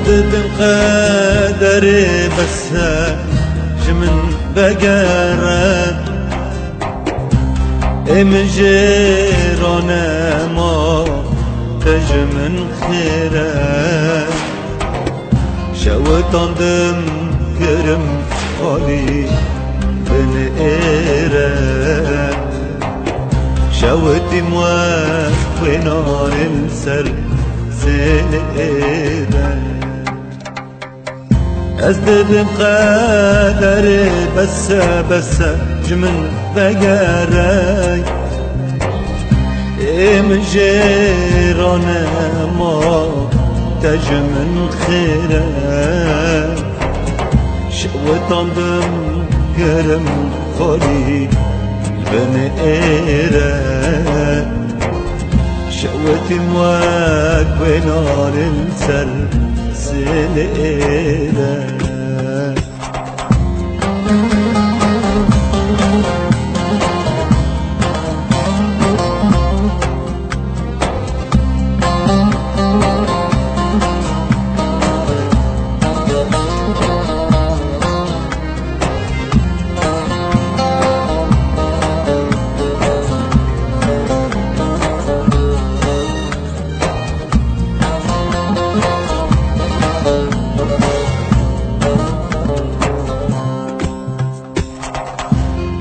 أزدد قدري بس جمن بقرب من جيرانا ما تجمن خيرا شوتان دم كرم خالي بن إيرا شوتي موافق نار السر سيرا أزدد بقدري بس جمن بقراي من جيرانا ما تجمن خيرا شوتان دم كرم خالي بن إيرا شوتي مواك بنار السر سليلة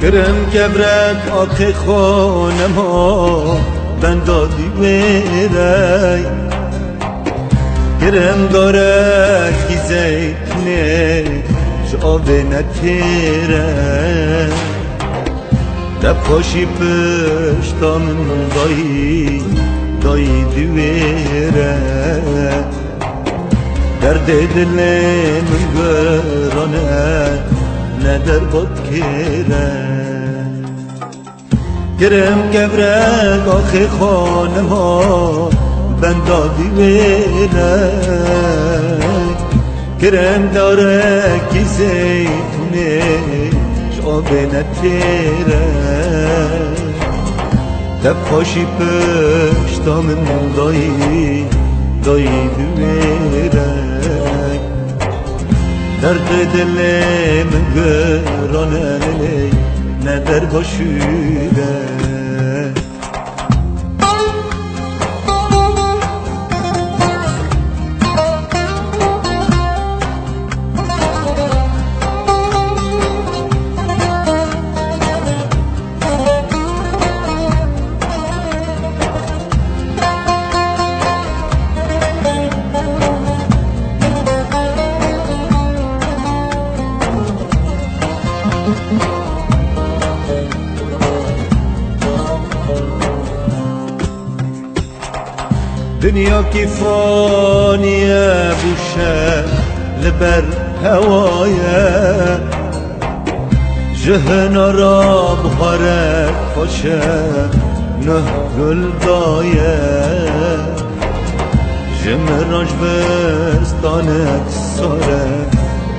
کرم کبرک آخه خانم ها بندادی ویرای کرم دارکی زیتونه جاوه نتیره دپاشی پشتا من دایی دویره درد دل من گرانه ندر بود کرم گبرک آخه خانم ها بندادی ویره کرم داره کی زیتونه جابه نتیره دپاشی پشتا من دایی دویره درد دل من گرانه ندر باشیده دنیا کی فانیه بوشه لبر هوایه جهنا را بخاره خوشه نه گل دایه جمراش بستانک ساره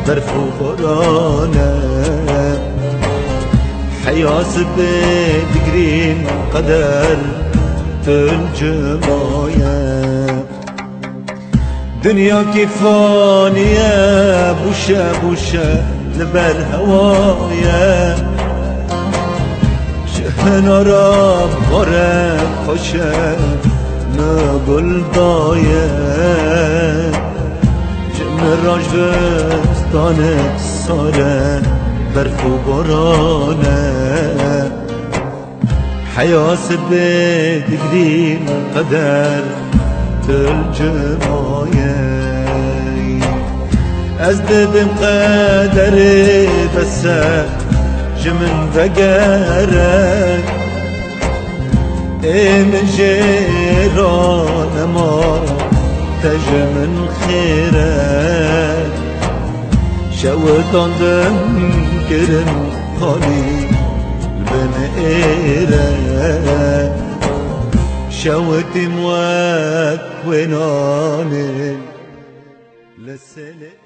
برف و بارانه حیاس بدگرین قدر الجماية دنيا كيفانية بوشة لبر هوايا شهنا راب غرق خوشة نقول ضايا جمراش بستانك صارة برف و بارانه حياس بدقرين قدر الجماية أزدد قدري بس جمن بقرك من جيران ما تجمن خيرك شوتان دم كرم خالي بن إيرا شوت مواك وناني لسلي